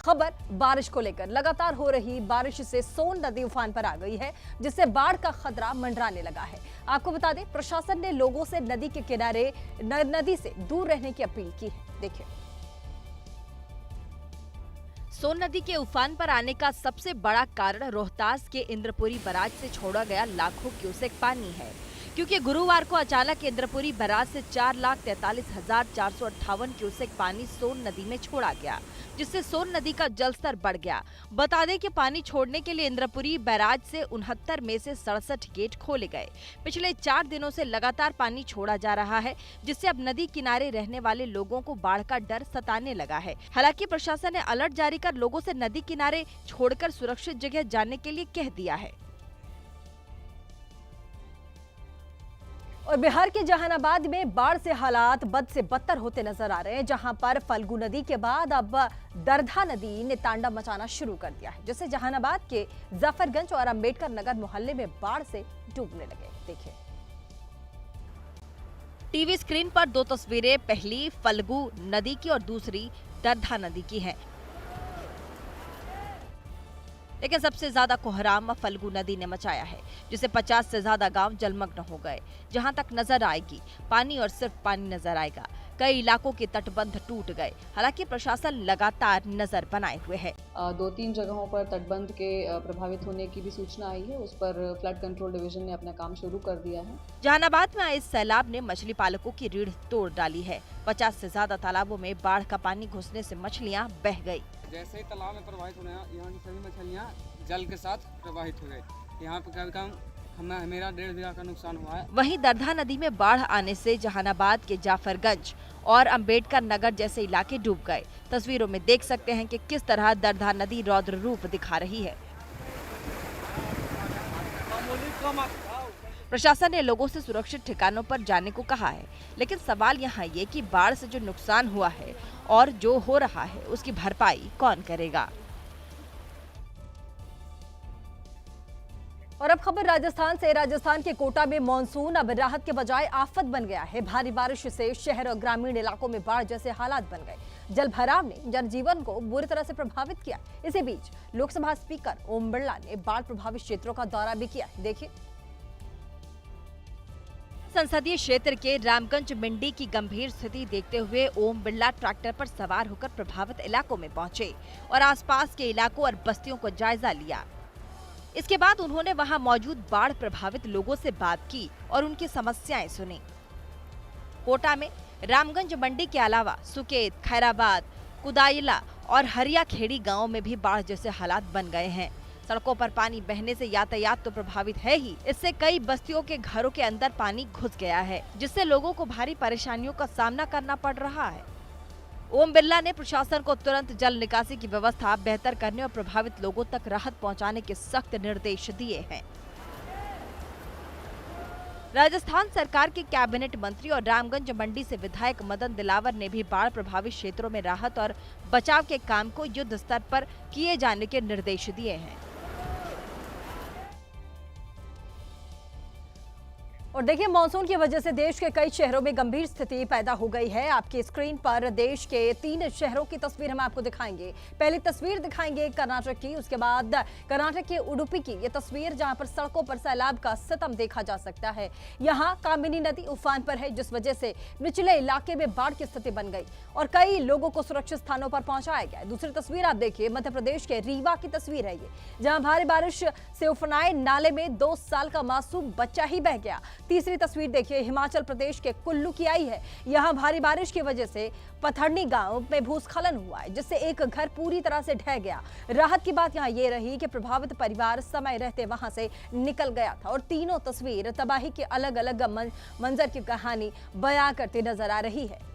खबर बारिश को लेकर। लगातार हो रही बारिश से सोन नदी उफान पर आ गई है, जिससे बाढ़ का खतरा मंडराने लगा है। आपको बता दें, प्रशासन ने लोगों से नदी के किनारे नदी से दूर रहने की अपील की है। देखिए, सोन नदी के उफान पर आने का सबसे बड़ा कारण रोहतास के इंद्रपुरी बराज से छोड़ा गया लाखों क्यूसेक पानी है, क्योंकि गुरुवार को अचानक इंद्रपुरी बराज से 4,43,458 क्यूसेक पानी सोन नदी में छोड़ा गया, जिससे सोन नदी का जलस्तर बढ़ गया। बता दें कि पानी छोड़ने के लिए इंद्रपुरी बैराज से 69 में से 67 गेट खोले गए। पिछले 4 दिनों से लगातार पानी छोड़ा जा रहा है, जिससे अब नदी किनारे रहने वाले लोगों को बाढ़ का डर सताने लगा है। हालांकि प्रशासन ने अलर्ट जारी कर लोगों से नदी किनारे छोड़कर सुरक्षित जगह जाने के लिए कह दिया है। और बिहार के जहानाबाद में बाढ़ से हालात बद से बदतर होते नजर आ रहे हैं, जहां पर फल्गु नदी के बाद अब दरधा नदी ने तांडव मचाना शुरू कर दिया है, जिससे जहानाबाद के जाफरगंज और अंबेडकर नगर मोहल्ले में बाढ़ से डूबने लगे। देखिए, टीवी स्क्रीन पर 2 तस्वीरें, पहली फल्गु नदी की और दूसरी दरधा नदी की है। लेकिन सबसे ज्यादा कोहराम फल्गु नदी ने मचाया है, जिसे 50 से ज्यादा गांव जलमग्न हो गए। जहां तक नजर आएगी पानी और सिर्फ पानी नजर आएगा। कई इलाकों के तटबंध टूट गए। हालांकि प्रशासन लगातार नजर बनाए हुए है। 2-3 जगहों पर तटबंध के प्रभावित होने की भी सूचना आई है। उस पर फ्लड कंट्रोल डिवीजन ने अपना काम शुरू कर दिया है। जहानाबाद में आए इस सैलाब ने मछली पालकों की रीढ़ तोड़ डाली है। 50 से ज्यादा तालाबों में बाढ़ का पानी घुसने से मछलियां बह गई। जैसे ही तालाब में प्रवाहित होने यहाँ की सभी मछलियाँ जल के साथ प्रवाहित हो गई। यहाँ पे कम मेरा 1.5 बीघा का नुकसान हुआ है। वहीं दरधा नदी में बाढ़ आने से जहानाबाद के जाफरगंज और अंबेडकर नगर जैसे इलाके डूब गए। तस्वीरों में देख सकते हैं कि किस तरह दरधा नदी रौद्र रूप दिखा रही है। प्रशासन ने लोगों से सुरक्षित ठिकानों पर जाने को कहा है, लेकिन सवाल यहाँ ये कि बाढ़ से जो नुकसान हुआ है और जो हो रहा है उसकी भरपाई कौन करेगा। और अब खबर राजस्थान से। राजस्थान के कोटा में मानसून अब राहत के बजाय आफत बन गया है। भारी बारिश से शहर और ग्रामीण इलाकों में बाढ़ जैसे हालात बन गए। जल भराव ने जनजीवन को बुरी तरह से प्रभावित किया। इसी बीच लोकसभा स्पीकर ओम बिरला ने बाढ़ प्रभावित क्षेत्रों का दौरा भी किया। देखिए, संसदीय क्षेत्र के रामगंज मंडी की गंभीर स्थिति देखते हुए ओम बिरला ट्रैक्टर पर सवार होकर प्रभावित इलाकों में पहुंचे और आसपास के इलाकों और बस्तियों को जायजा लिया। इसके बाद उन्होंने वहां मौजूद बाढ़ प्रभावित लोगों से बात की और उनकी समस्याएं सुनी। कोटा में रामगंज मंडी के अलावा सुकेत, खैराबाद, कुदाइला और हरियाखेड़ी गांव में भी बाढ़ जैसे हालात बन गए हैं। सड़कों पर पानी बहने से यातायात तो प्रभावित है ही, इससे कई बस्तियों के घरों के अंदर पानी घुस गया है, जिससे लोगों को भारी परेशानियों का सामना करना पड़ रहा है। ओम बिरला ने प्रशासन को तुरंत जल निकासी की व्यवस्था बेहतर करने और प्रभावित लोगों तक राहत पहुंचाने के सख्त निर्देश दिए हैं। राजस्थान सरकार के कैबिनेट मंत्री और रामगंज मंडी से विधायक मदन दिलावर ने भी बाढ़ प्रभावित क्षेत्रों में राहत और बचाव के काम को युद्ध स्तर पर किए जाने के निर्देश दिए हैं। और देखिए, मानसून की वजह से देश के कई शहरों में गंभीर स्थिति पैदा हो गई है। आपकी स्क्रीन पर देश के 3 शहरों की तस्वीर हम आपको दिखाएंगे। पहली तस्वीर दिखाएंगे कर्नाटक की, उसके बाद कर्नाटक के उडुपी की ये तस्वीर, जहां पर सड़कों पर सैलाब का सितम देखा जा सकता है। यहां कामिनी नदी उफान पर है, जिस वजह से निचले इलाके में बाढ़ की स्थिति बन गई और कई लोगों को सुरक्षित स्थानों पर पहुंचाया गया। दूसरी तस्वीर आप देखिए, मध्य प्रदेश के रीवा की तस्वीर है ये, जहां भारी बारिश से उफनाए नाले में 2 साल का मासूम बच्चा ही बह गया। तीसरी तस्वीर देखिए, हिमाचल प्रदेश के कुल्लू की आई है। यहां भारी बारिश की वजह से पथरनी गांव में भूस्खलन हुआ है, जिससे एक घर पूरी तरह से ढह गया। राहत की बात यहां ये रही कि प्रभावित परिवार समय रहते वहां से निकल गया था और तीनों तस्वीर तबाही के अलग अलग मंजर की कहानी बयां करती नजर आ रही है।